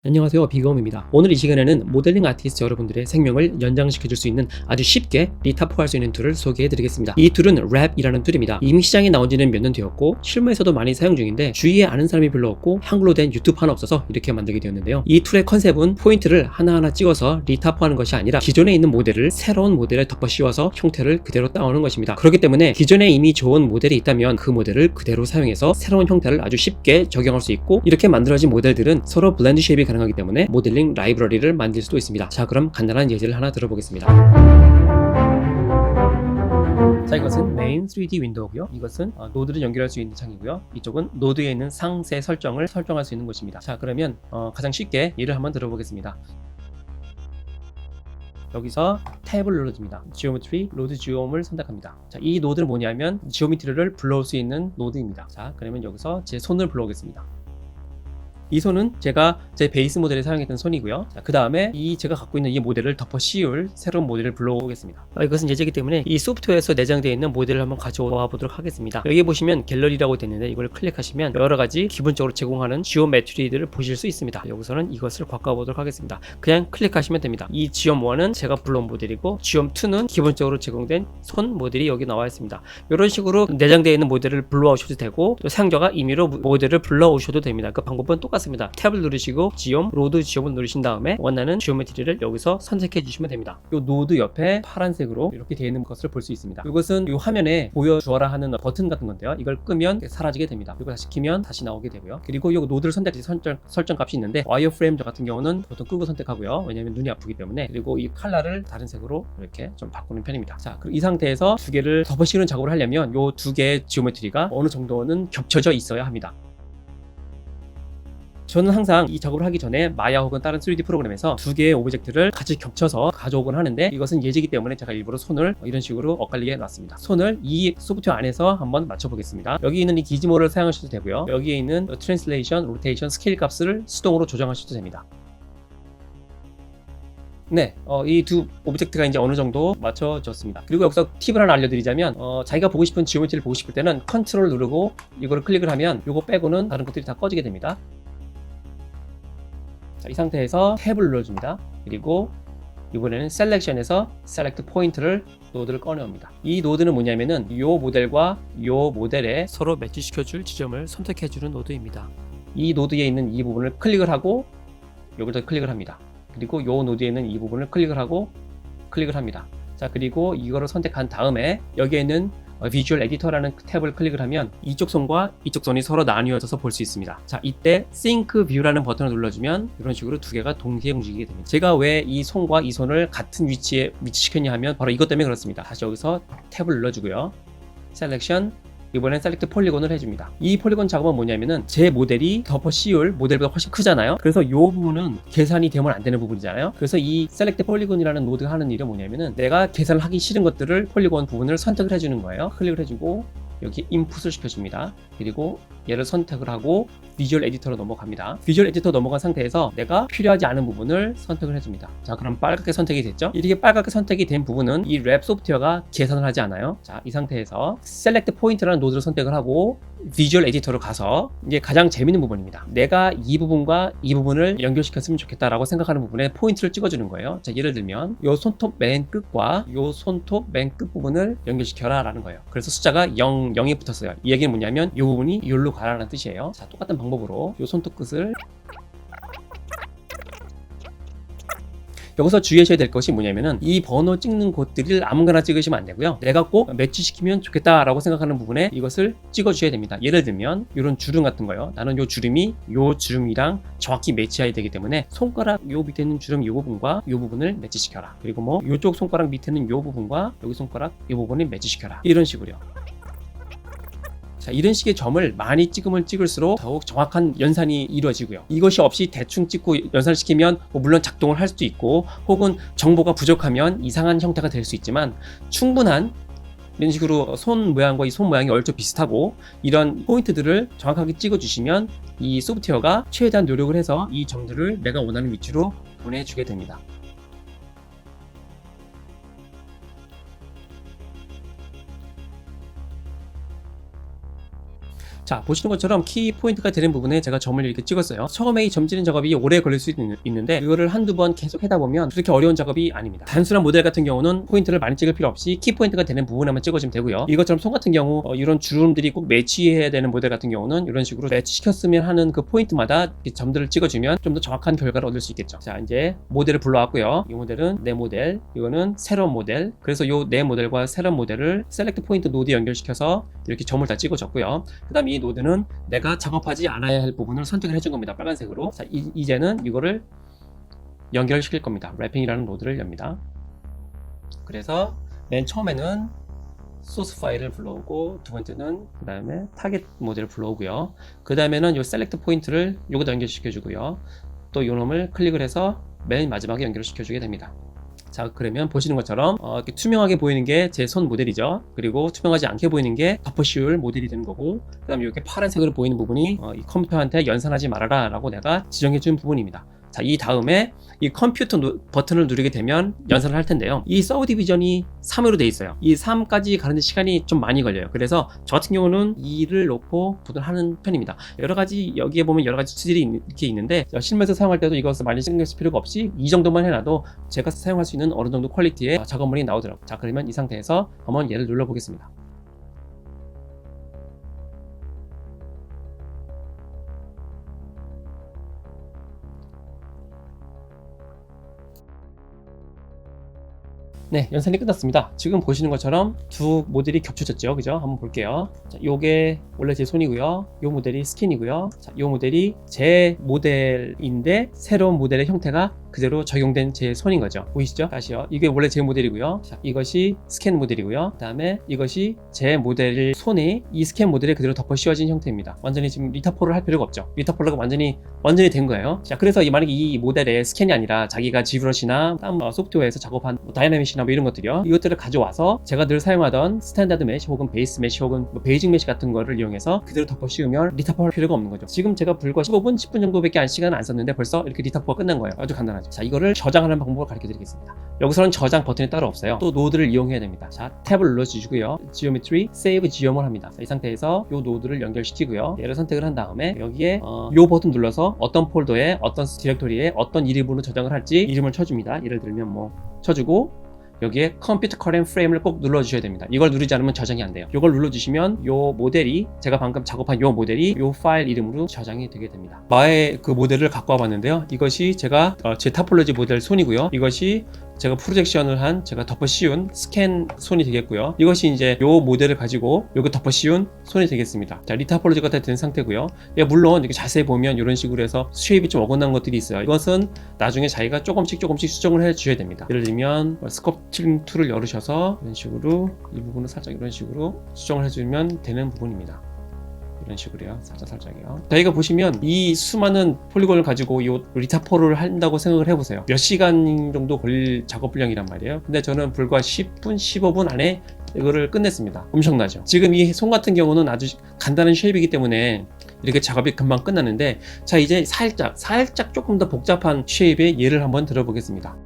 안녕하세요, 비검입니다. 오늘 이 시간에는 모델링 아티스트 여러분들의 생명을 연장시켜줄 수 있는 아주 쉽게 리타포할 수 있는 툴을 소개해드리겠습니다. 이 툴은 랩이라는 툴입니다. 이미 시장에 나온 지는 몇 년 되었고 실무에서도 많이 사용 중인데 주위에 아는 사람이 별로 없고 한글로 된 유튜브 하나 없어서 이렇게 만들게 되었는데요. 이 툴의 컨셉은 포인트를 하나하나 찍어서 리타포하는 것이 아니라 기존에 있는 모델을 새로운 모델에 덮어 씌워서 형태를 그대로 따오는 것입니다. 그렇기 때문에 기존에 이미 좋은 모델이 있다면 그 모델을 그대로 사용해서 새로운 형태를 아주 쉽게 적용할 수 있고, 이렇게 만들어진 모델들은 서로 블렌드 쉐입이 가능하기 때문에 모델링 라이브러리를 만들 수도 있습니다. 자, 그럼 간단한 예제를 하나 들어보겠습니다. 자, 이것은 메인 3D 윈도우고요. 이것은 노드를 연결할 수 있는 창이고요. 이쪽은 노드에 있는 상세 설정을 설정할 수 있는 곳입니다. 자, 그러면 가장 쉽게 예를 한번 들어보겠습니다. 여기서 탭을 눌러줍니다. Geometry, Load Geom을 선택합니다. 자, 이 노드는 뭐냐면 지오메트리를 불러올 수 있는 노드입니다. 자, 그러면 여기서 제 손을 불러오겠습니다. 이 손은 제가 제 베이스 모델에 사용했던 손이고요. 그 다음에 제가 갖고 있는 이 모델을 덮어 씌울 새로운 모델을 불러오겠습니다. 이것은 예제이기 때문에 이 소프트웨어에서 내장되어 있는 모델을 한번 가져와 보도록 하겠습니다. 여기 보시면 갤러리라고 되어 있는데 이걸 클릭하시면 여러가지 기본적으로 제공하는 지오메트리들을 보실 수 있습니다. 여기서는 이것을 바꿔보도록 하겠습니다. 그냥 클릭하시면 됩니다. 이 지옴1은 제가 불러온 모델이고 지옴2는 기본적으로 제공된 손 모델이 여기 나와 있습니다. 이런 식으로 내장되어 있는 모델을 불러오셔도 되고, 또 사용자가 임의로 모델을 불러오셔도 됩니다. 그 방법은 똑같습니다. 탭을 누르시고 지옴, 로드 지옴을 누르신 다음에 원하는 지오메트리를 여기서 선택해 주시면 됩니다. 이 노드 옆에 파란색으로 이렇게 되어 있는 것을 볼 수 있습니다. 이것은 이 화면에 보여주어라 하는 버튼 같은 건데요. 이걸 끄면 사라지게 됩니다. 그리고 다시 키면 다시 나오게 되고요. 그리고 이 노드를 선택해 설정 값이 있는데 와이어프레임 같은 경우는 보통 끄고 선택하고요. 왜냐하면 눈이 아프기 때문에. 그리고 이 컬러를 다른 색으로 이렇게 좀 바꾸는 편입니다. 자, 그리고 이 상태에서 두 개를 덮어 씌우는 작업을 하려면 이 두 개의 지오메트리가 어느 정도는 겹쳐져 있어야 합니다. 저는 항상 이 작업을 하기 전에 마야 혹은 다른 3D 프로그램에서 두 개의 오브젝트를 같이 겹쳐서 가져오곤 하는데, 이것은 예제이기 때문에 제가 일부러 손을 이런 식으로 엇갈리게 놨습니다. 손을 이 소프트웨어 안에서 한번 맞춰보겠습니다. 여기 있는 이 기지모를 사용하셔도 되고요. 여기에 있는 트랜슬레이션, 로테이션, 스케일 값을 수동으로 조정하셔도 됩니다. 네, 이 두 오브젝트가 이제 어느 정도 맞춰졌습니다. 그리고 여기서 팁을 하나 알려드리자면, 자기가 보고 싶은 지오메트리를 보고 싶을 때는 컨트롤 누르고 이거를 클릭을 하면 이거 빼고는 다른 것들이 다 꺼지게 됩니다. 자, 이 상태에서 탭을 눌러줍니다. 그리고 이번에는 셀렉션에서 셀렉트 포인트를 노드를 꺼내옵니다. 이 노드는 뭐냐면은 이 모델과 이 모델에 서로 매치시켜줄 지점을 선택해주는 노드입니다. 이 노드에 있는 이 부분을 클릭을 하고 여기서 클릭을 합니다. 그리고 이 노드에 있는 이 부분을 클릭을 하고 클릭을 합니다. 자, 그리고 이거를 선택한 다음에 여기에 있는 비주얼 에디터라는 탭을 클릭을 하면 이쪽 손과 이쪽 손이 서로 나뉘어져서 볼 수 있습니다. 자, 이때 Sync View라는 버튼을 눌러주면 이런 식으로 두 개가 동시에 움직이게 됩니다. 제가 왜 이 손과 이 손을 같은 위치에 위치시켰냐 하면 바로 이것 때문에 그렇습니다. 다시 여기서 탭을 눌러주고요. 셀렉션, 이번엔 셀렉트 폴리곤을 해줍니다. 이 폴리곤 작업은 뭐냐면은 제 모델이 덮어 씌울 모델보다 훨씬 크잖아요. 그래서 이 부분은 계산이 되면 안 되는 부분이잖아요. 그래서 이 셀렉트 폴리곤이라는 노드가 하는 일은 뭐냐면은 내가 계산을 하기 싫은 것들을 폴리곤 부분을 선택을 해주는 거예요. 클릭을 해주고 여기 인풋을 시켜줍니다. 그리고 얘를 선택을 하고 비주얼 에디터로 넘어갑니다. 비주얼 에디터 넘어간 상태에서 내가 필요하지 않은 부분을 선택을 해줍니다. 자, 그럼 빨갛게 선택이 됐죠? 이렇게 빨갛게 선택이 된 부분은 이 랩 소프트웨어가 계산을 하지 않아요. 자, 이 상태에서 셀렉트 포인트라는 노드를 선택을 하고 비주얼 에디터로 가서 이제 가장 재밌는 부분입니다. 내가 이 부분과 이 부분을 연결시켰으면 좋겠다라고 생각하는 부분에 포인트를 찍어주는 거예요. 자, 예를 들면 이 손톱 맨 끝과 이 손톱 맨 끝 부분을 연결시켜라 라는 거예요. 그래서 숫자가 0이 붙었어요. 이 얘기는 뭐냐면 이 부분이 여기로 가라는 뜻이에요. 자, 똑같은 방법으로 이 손톱 끝을 여기서 주의하셔야 될 것이 뭐냐면은 이 번호 찍는 곳들을 아무거나 찍으시면 안 되고요. 내가 꼭 매치시키면 좋겠다라고 생각하는 부분에 이것을 찍어 주셔야 됩니다. 예를 들면 이런 주름 같은 거요. 나는 이 주름이 이 주름이랑 정확히 매치해야 되기 때문에 손가락 요 밑에 있는 주름 이 부분과 이 부분을 매치시켜라. 그리고 뭐 이쪽 손가락 밑에 있는 이 부분과 여기 손가락 이 부분을 매치시켜라. 이런 식으로요. 자, 이런 식의 점을 많이 찍으면 찍을수록 더욱 정확한 연산이 이루어지고요. 이것이 없이 대충 찍고 연산을 시키면 물론 작동을 할 수도 있고, 혹은 정보가 부족하면 이상한 형태가 될 수 있지만, 충분한 이런 식으로 손 모양과 이 손 모양이 얼추 비슷하고 이런 포인트들을 정확하게 찍어주시면 이 소프트웨어가 최대한 노력을 해서 이 점들을 내가 원하는 위치로 보내주게 됩니다. 자, 보시는 것처럼 키 포인트가 되는 부분에 제가 점을 이렇게 찍었어요. 처음에 이 점 찍는 작업이 오래 걸릴 수 있는데 이거를 한두 번 계속 하다 보면 그렇게 어려운 작업이 아닙니다. 단순한 모델 같은 경우는 포인트를 많이 찍을 필요 없이 키 포인트가 되는 부분에만 찍어주면 되고요. 이것처럼 손 같은 경우 이런 주름들이 꼭 매치해야 되는 모델 같은 경우는 이런 식으로 매치시켰으면 하는 그 포인트마다 점들을 찍어주면 좀 더 정확한 결과를 얻을 수 있겠죠. 자, 이제 모델을 불러왔고요. 이 모델은 내 모델, 이거는 새로운 모델. 그래서 이 내 모델과 새로운 모델을 셀렉트 포인트 노드에 연결시켜서 이렇게 점을 다 찍어줬고요. 그 다음 이 노드는 내가 작업하지 않아야 할 부분을 선택을 해준 겁니다. 빨간색으로. 자, 이제는 이거를 연결시킬 겁니다. 랩핑이라는 노드를 엽니다. 그래서 맨 처음에는 소스 파일을 불러오고, 두 번째는 그 다음에 타겟 모델을 불러오고요. 그 다음에는 이 셀렉트 포인트를 요거다 연결시켜주고요. 또 요 놈을 클릭을 해서 맨 마지막에 연결을 시켜주게 됩니다. 자, 그러면 보시는 것처럼 이렇게 투명하게 보이는 게 제 손 모델이죠. 그리고 투명하지 않게 보이는 게 덮어씌울 모델이 되는 거고, 그 다음에 이렇게 파란색으로 보이는 부분이 이 컴퓨터한테 연산하지 말아라 라고 내가 지정해준 부분입니다. 자, 이 다음에 이 컴퓨터 버튼을 누르게 되면 연산을 할 텐데요. 이 서브 디비전이 3으로 돼 있어요. 이 3까지 가는데 시간이 좀 많이 걸려요. 그래서 저 같은 경우는 2를 놓고 보도를 하는 편입니다. 여러 가지, 여기에 보면 여러 가지 수질이 이렇게 있는데 실무에서 사용할 때도 이것을 많이 신경 쓸 필요가 없이 이 정도만 해놔도 제가 사용할 수 있는 어느 정도 퀄리티의 작업물이 나오더라고요. 자, 그러면 이 상태에서 한번 얘를 눌러 보겠습니다. 네, 연산이 끝났습니다. 지금 보시는 것처럼 두 모델이 겹쳐졌죠. 그죠? 한번 볼게요. 자, 요게 원래 제 손이고요. 요 모델이 스킨이고요. 자, 요 모델이 제 모델인데 새로운 모델의 형태가 그대로 적용된 제 손인 거죠. 보이시죠? 다시요. 이게 원래 제 모델이고요. 자, 이것이 스캔 모델이고요. 그 다음에 이것이 제 모델 손에 이 스캔 모델에 그대로 덮어 씌워진 형태입니다. 완전히 지금 리타폴을 할 필요가 없죠. 리타폴러가 완전히 된 거예요. 자, 그래서 만약에 이 모델에 스캔이 아니라 자기가 지브러시나 다른 소프트웨어에서 작업한 다이나믹이나 이런 것들이요. 이것들을 가져와서 제가 늘 사용하던 스탠다드 메쉬 혹은 베이스 메쉬 혹은 베이직 메쉬 같은 거를 이용해서 그대로 덮어 씌우면 리타폴 할 필요가 없는 거죠. 지금 제가 불과 15분, 10분 정도밖에 시간을 안 썼는데 벌써 이렇게 리타폴가 끝난 거예요. 아주 간단하죠. 자, 이거를 저장하는 방법을 가르쳐 드리겠습니다. 여기서는 저장 버튼이 따로 없어요. 또 노드를 이용해야 됩니다. 자, 탭을 눌러주시고요. Geometry, Save Geom을 합니다. 자, 이 상태에서 이 노드를 연결시키고요. 얘를 선택을 한 다음에 여기에 이 버튼 눌러서 어떤 폴더에 어떤 디렉토리에 어떤 이름으로 저장을 할지 이름을 쳐줍니다. 예를 들면 뭐 쳐주고 여기에 컴퓨터 커렌트 프레임을 꼭 눌러주셔야 됩니다. 이걸 누르지 않으면 저장이 안 돼요. 이걸 눌러주시면 요 모델이 제가 방금 작업한 요 모델이 요 파일 이름으로 저장이 되게 됩니다. 마의 그 모델을 갖고 와봤는데요. 이것이 제가 제 타폴로지 모델 손이고요. 이것이 제가 프로젝션을 한 제가 덮어 씌운 스캔 손이 되겠고요. 이것이 이제 요 모델을 가지고 요거 덮어 씌운 손이 되겠습니다. 자, 리타폴로지가 다 된 상태고요. 예, 물론 이렇게 자세히 보면 이런 식으로 해서 쉐입이 좀 어긋난 것들이 있어요. 이것은 나중에 자기가 조금씩 수정을 해 주셔야 됩니다. 예를 들면 스culpting 툴을 열으셔서 이런 식으로 이 부분을 살짝 이런 식으로 수정을 해주면 되는 부분입니다. 이런 식으로요. 살짝이요. 저희가 보시면 이 수많은 폴리곤을 가지고 이 리타폴을 한다고 생각을 해보세요. 몇 시간 정도 걸릴 작업 분량이란 말이에요. 근데 저는 불과 10분, 15분 안에 이거를 끝냈습니다. 엄청나죠. 지금 이 손 같은 경우는 아주 간단한 쉐입이기 때문에 이렇게 작업이 금방 끝나는데, 자, 이제 살짝 조금 더 복잡한 쉐입의 예를 한번 들어보겠습니다.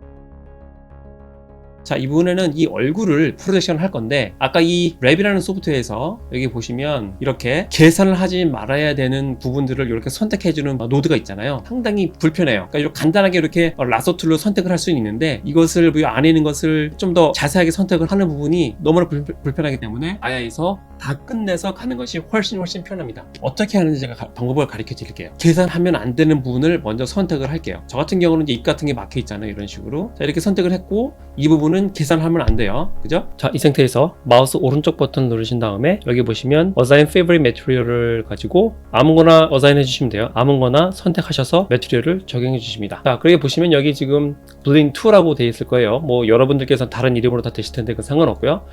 자, 이 부분에는 이 얼굴을 프로젝션 할 건데, 아까 이 랩이라는 소프트웨어에서 여기 보시면 이렇게 계산을 하지 말아야 되는 부분들을 이렇게 선택해주는 노드가 있잖아요. 상당히 불편해요. 그러니까 간단하게 이렇게 라서 툴로 선택을 할 수는 있는데, 이것을 이 안에 있는 것을 좀 더 자세하게 선택을 하는 부분이 너무나 불편하기 때문에 아야에서 다 끝내서 가는 것이 훨씬 편합니다. 어떻게 하는지 제가 방법을 가르쳐 드릴게요. 계산하면 안 되는 부분을 먼저 선택을 할게요. 저 같은 경우는 이제 입 같은 게 막혀 있잖아요. 이런 식으로. 자, 이렇게 선택을 했고, 이 부분은 계산하면 안 돼요. 그죠? 자, 이 상태에서 마우스 오른쪽 버튼 누르신 다음에 여기 보시면 Assign Favorite Material을 가지고 아무거나 어사인 해주시면 돼요. 아무거나 선택하셔서 매트리얼을 적용해 주십니다. 자, 그렇게 보시면 여기 지금 Bleeding 2라고 되어 있을 거예요. 뭐 여러분들께서 다른 이름으로 다 되실 텐데 그 상관없고요.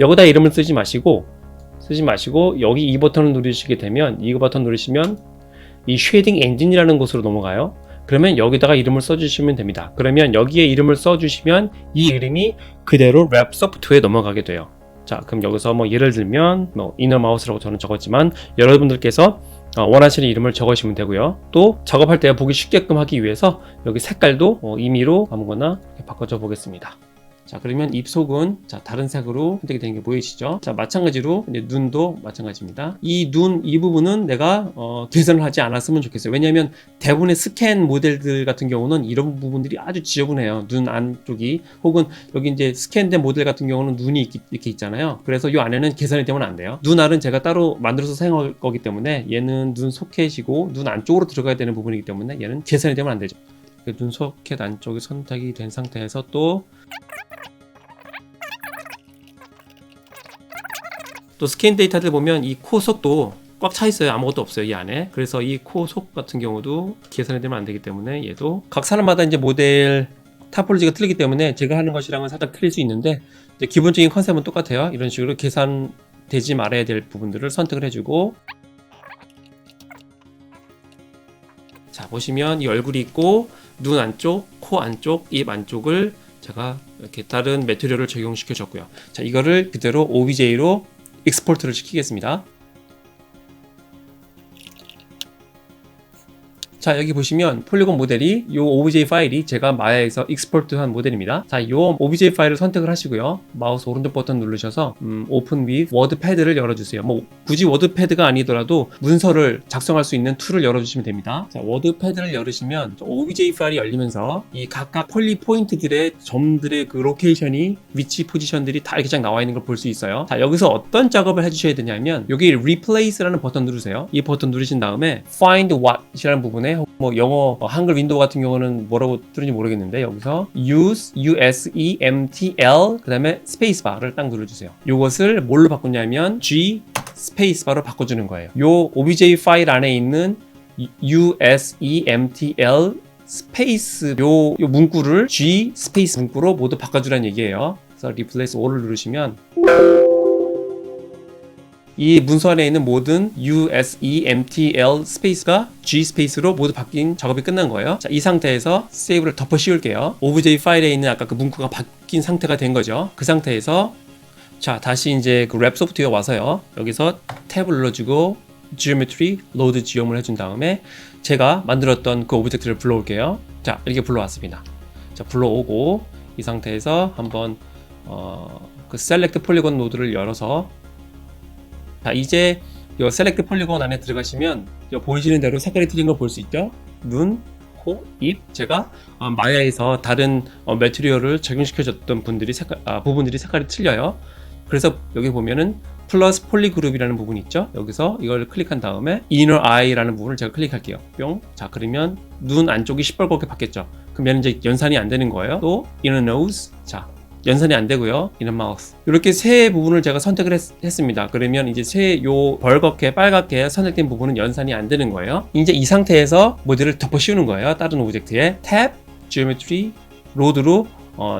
여기다 이름을 쓰지 마시고 여기 이 버튼을 누르시게 되면, 이 버튼 누르시면 이 쉐이딩 엔진이라는 곳으로 넘어가요. 그러면 여기다가 이름을 써주시면 됩니다. 그러면 여기에 이름을 써주시면 이 이름이 그대로 랩 소프트웨어에 넘어가게 돼요. 자, 그럼 여기서 뭐 예를 들면 뭐 이너 마우스라고 저는 적었지만 여러분들께서 원하시는 이름을 적으시면 되고요. 또 작업할 때 보기 쉽게끔 하기 위해서 여기 색깔도 임의로 아무거나 바꿔줘 보겠습니다. 자, 그러면 입속은 자, 다른 색으로 선택이 되는 게 보이시죠? 자, 마찬가지로 이제 눈도 마찬가지입니다. 이 눈 이 부분은 내가 개선을 하지 않았으면 좋겠어요. 왜냐하면 대부분의 스캔 모델들 같은 경우는 이런 부분들이 아주 지저분해요. 눈 안쪽이, 혹은 여기 이제 스캔된 모델 같은 경우는 눈이 이렇게 있잖아요. 그래서 이 안에는 개선이 되면 안 돼요. 눈 알은 제가 따로 만들어서 사용할 거기 때문에 얘는 눈 소켓이고 눈 안쪽으로 들어가야 되는 부분이기 때문에 얘는 개선이 되면 안 되죠. 눈 소켓 안쪽이 선택이 된 상태에서 또 스캔 데이터들 보면 이 코 속도 꽉 차 있어요. 아무것도 없어요, 이 안에. 그래서 이 코 속 같은 경우도 개선이 되면 안 되기 때문에 얘도 각 사람마다 이제 모델 타포로지가 틀리기 때문에 제가 하는 것이랑은 살짝 틀릴 수 있는데 이제 기본적인 컨셉은 똑같아요. 이런 식으로 계산되지 말아야 될 부분들을 선택을 해주고, 자 보시면 이 얼굴이 있고 눈 안쪽, 코 안쪽, 입 안쪽을 제가 이렇게 다른 매트리얼을 적용시켜 줬고요. 자, 이거를 그대로 OBJ로 익스포트를 시키겠습니다. 자, 여기 보시면 폴리곤 모델이 이 OBJ 파일이 제가 마야에서 익스포트한 모델입니다. 자, 이 OBJ 파일을 선택을 하시고요. 마우스 오른쪽 버튼 누르셔서 오픈 with 워드패드를 열어주세요. 뭐 굳이 워드패드가 아니더라도 문서를 작성할 수 있는 툴을 열어주시면 됩니다. 자, 워드패드를 열으시면 OBJ 파일이 열리면서 이 각각 폴리 포인트들의 점들의 그 로케이션이, 위치 포지션들이 다 이렇게 쫙 나와 있는 걸 볼 수 있어요. 자, 여기서 어떤 작업을 해주셔야 되냐면 여기 Replace라는 버튼 누르세요. 이 버튼 누르신 다음에 Find What이라는 부분에 뭐 영어 한글 윈도우 같은 경우는 뭐라고 뜨는지 모르겠는데 여기서 USEMTL 그 다음에 스페이스바를 딱 눌러주세요. 이것을 뭘로 바꾸냐면 G 스페이스바로 바꿔주는 거예요. 요 OBJ 파일 안에 있는 USEMTL 스페이스 요 문구를 G 스페이스 문구로 모두 바꿔주라는 얘기예요. 그래서 Replace All을 누르시면 이 문서 안에 있는 모든 USEMTL 스페이스가 G 스페이스로 모두 바뀐 작업이 끝난 거예요. 자, 이 상태에서 세이브를 덮어 씌울게요. OBJ 파일에 있는 아까 그 문구가 바뀐 상태가 된 거죠. 그 상태에서 자, 다시 이제 그 랩 소프트웨어 와서요. 여기서 탭을 눌러주고 Geometry Load Geom을 해준 다음에 제가 만들었던 그 오브젝트를 불러올게요. 자, 이렇게 불러왔습니다. 자, 불러오고 이 상태에서 한번 그 Select Polygon 노드를 열어서 자, 이제 이 셀렉트 폴리곤 안에 들어가시면 보이시는 대로 색깔이 틀린 걸 볼 수 있죠. 눈, 코, 입. 제가 마야에서 다른 매트리얼을 적용시켜줬던 부분들이 색깔이 틀려요. 그래서 여기 보면은 플러스 폴리그룹이라는 부분이 있죠. 여기서 이걸 클릭한 다음에 Inner Eye라는 부분을 제가 클릭할게요. 뿅. 자, 그러면 눈 안쪽이 시뻘겋게 바뀌었죠. 그러면 이제 연산이 안 되는 거예요. 또 Inner Nose. 자, 연산이 안 되고요. Inner Mouth. 이렇게 세 부분을 제가 선택을 했습니다. 그러면 이제 요 벌겋게 빨갛게 선택된 부분은 연산이 안 되는 거예요. 이제 이 상태에서 모델을 덮어 씌우는 거예요. 다른 오브젝트에 탭, Geometry, 로드로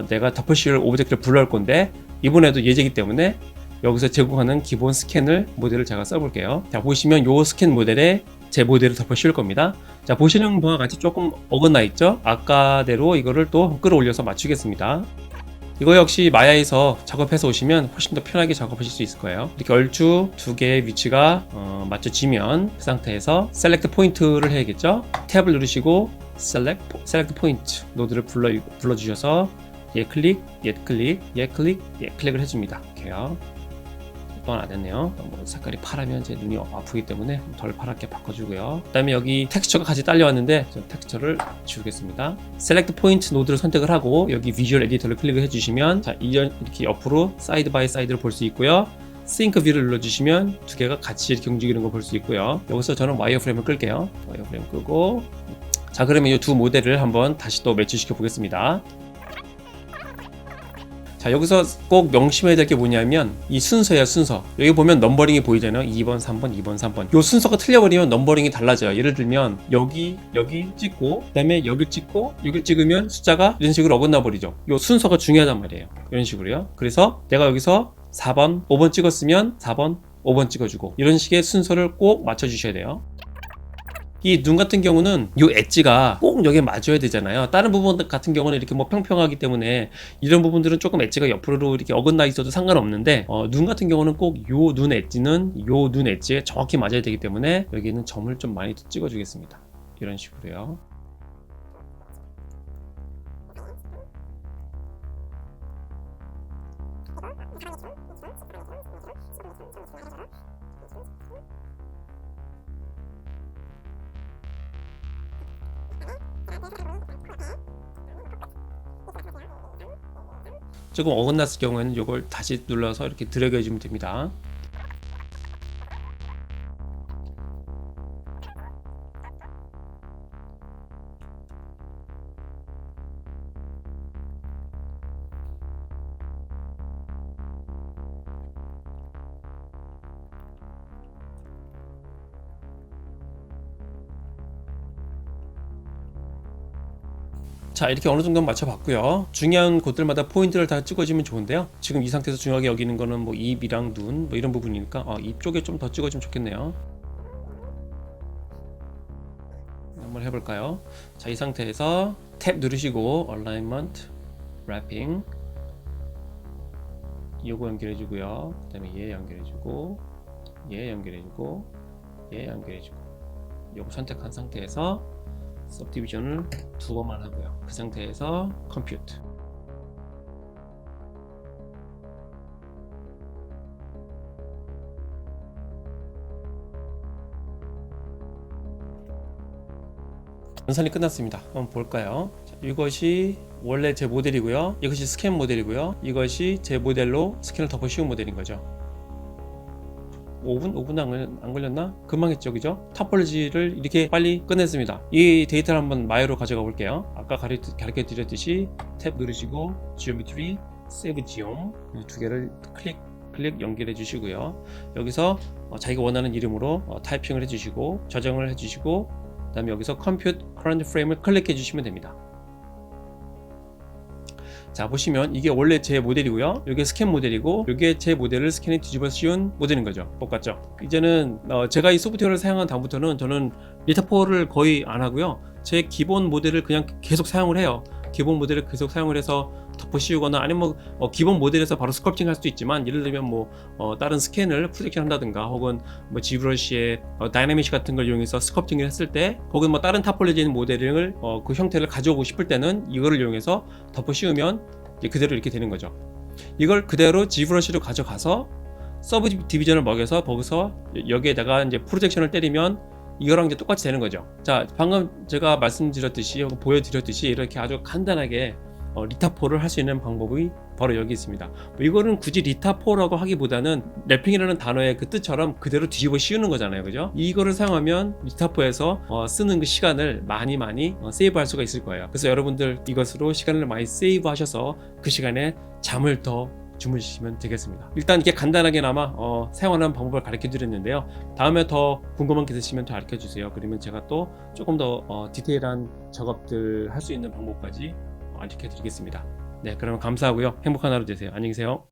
내가 덮어 씌울 오브젝트를 불러올 건데 이번에도 예제이기 때문에 여기서 제공하는 기본 스캔을 모델을 제가 써볼게요. 자, 보시면 요 스캔 모델에 제 모델을 덮어 씌울 겁니다. 자, 보시는 바와 같이 조금 어긋나 있죠? 아까대로 이거를 또 끌어올려서 맞추겠습니다. 이거 역시 마야에서 작업해서 오시면 훨씬 더 편하게 작업하실 수 있을 거예요. 이렇게 얼추 두 개의 위치가 맞춰지면 그 상태에서 셀렉트 포인트를 해야겠죠. 탭을 누르시고 셀렉트 포인트 노드를 불러주셔서 얘 클릭, 얘 클릭, 얘 클릭, 얘 클릭을 해줍니다. 이렇게요. 또한 안 됐네요. 색깔이 파라면 제 눈이 아프기 때문에 덜 파랗게 바꿔주고요. 그 다음에 여기 텍스처가 같이 딸려왔는데 텍스처를 지우겠습니다. 셀렉트 포인트 노드를 선택을 하고 여기 비주얼 에디터를 클릭을 해주시면 자, 이렇게 옆으로 사이드 바이 사이드를 볼 수 있고요. 싱크 뷰를 눌러주시면 두 개가 같이 이렇게 움직이는 걸 볼 수 있고요. 여기서 저는 와이어프레임을 끌게요. 와이어프레임 끄고 자, 그러면 이 두 모델을 한번 다시 또 매치시켜 보겠습니다. 자, 여기서 꼭 명심해야 될 게 뭐냐면 이 순서예요. 순서. 여기 보면 넘버링이 보이잖아요. 2번, 3번, 2번, 3번. 이 순서가 틀려버리면 넘버링이 달라져요. 예를 들면 여기 찍고 그 다음에 여기 찍고 여기 찍으면 숫자가 이런 식으로 어긋나 버리죠. 이 순서가 중요하단 말이에요. 이런 식으로요. 그래서 내가 여기서 4번, 5번 찍었으면 4번, 5번 찍어주고 이런 식의 순서를 꼭 맞춰주셔야 돼요. 이 눈 같은 경우는 이 엣지가 꼭 여기에 맞아야 되잖아요. 다른 부분 같은 경우는 이렇게 뭐 평평하기 때문에 이런 부분들은 조금 엣지가 옆으로 이렇게 어긋나 있어도 상관없는데 눈 같은 경우는 꼭 요 눈 엣지는 요 눈 엣지에 정확히 맞아야 되기 때문에 여기는 점을 좀 많이 찍어 주겠습니다. 이런 식으로요. 조금 어긋났을 경우에는 이걸 다시 눌러서 이렇게 들어가 주면 됩니다. 자, 이렇게 어느 정도 맞춰봤고요. 중요한 곳들마다 포인트를 다 찍어주면 좋은데요. 지금 이 상태에서 중요하게 여기는 거는 뭐 입이랑 눈 뭐 이런 부분이니까 입 쪽에 좀 더 찍어주면 좋겠네요. 한번 해볼까요? 자, 이 상태에서 탭 누르시고 Alignment, Wrapping 요거 연결해주고요. 그 다음에 얘 연결해주고 얘 연결해주고 얘 연결해주고 요거 선택한 상태에서 subdivision을 두 번만 하고요. 그 상태에서 compute 연산이 끝났습니다. 한번 볼까요? 자, 이것이 원래 제 모델이고요. 이것이 스캔 모델이고요. 이것이 제 모델로 스캔을 덮어 씌운 모델인 거죠. 5분 안 걸렸나? 금방 했죠, 그죠? 타폴로지를 이렇게 빨리 끝냈습니다. 이 데이터를 한번 마이로 가져가 볼게요. 아까 가르쳐 드렸듯이 탭 누르시고 Geometry, Save Geom 이 두 개를 클릭 연결해 주시고요. 여기서 자기가 원하는 이름으로 타이핑을 해주시고 저장을 해주시고 그 다음에 여기서 Compute Current Frame을 클릭해 주시면 됩니다. 자, 보시면 이게 원래 제 모델이고요. 이게 스캔 모델이고 이게 제 모델을 스캔에 뒤집어 씌운 모델인 거죠. 똑같죠? 이제는 제가 이 소프트웨어를 사용한 다음부터는 저는 리타포를 거의 안 하고요. 제 기본 모델을 그냥 계속 사용을 해요. 기본 모델을 계속 사용을 해서 덮어 씌우거나 아니면 기본 모델에서 바로 스컬프팅 할 수도 있지만 예를 들면 다른 스캔을 프로젝션 한다든가 혹은 지브러시의 다이나믹 같은 걸 이용해서 스컬프팅을 했을 때 혹은 다른 타폴로지 있는 모델을 그 형태를 가져오고 싶을 때는 이거를 이용해서 덮어 씌우면 이제 그대로 이렇게 되는 거죠. 이걸 그대로 지브러시로 가져가서 서브 디비전을 먹여서 거기서 여기에다가 이제 프로젝션을 때리면 이거랑 이제 똑같이 되는 거죠. 자, 방금 제가 말씀드렸듯이 보여드렸듯이 이렇게 아주 간단하게 리타포를 할 수 있는 방법이 바로 여기 있습니다. 이거는 굳이 리타포라고 하기보다는 랩핑이라는 단어의 그 뜻처럼 그대로 뒤집어 씌우는 거잖아요, 그죠? 이거를 사용하면 리타포에서 쓰는 그 시간을 많이 세이브할 수가 있을 거예요. 그래서 여러분들 이것으로 시간을 많이 세이브하셔서 그 시간에 잠을 더 주무시면 되겠습니다. 일단 이렇게 간단하게나마 사용하는 방법을 가르쳐 드렸는데요. 다음에 더 궁금한 게 있으시면 더 가르쳐 주세요. 그러면 제가 또 조금 더 디테일한 작업들 할 수 있는 방법까지 알려드리겠습니다. 네, 그러면 감사하고요. 행복한 하루 되세요. 안녕히 계세요.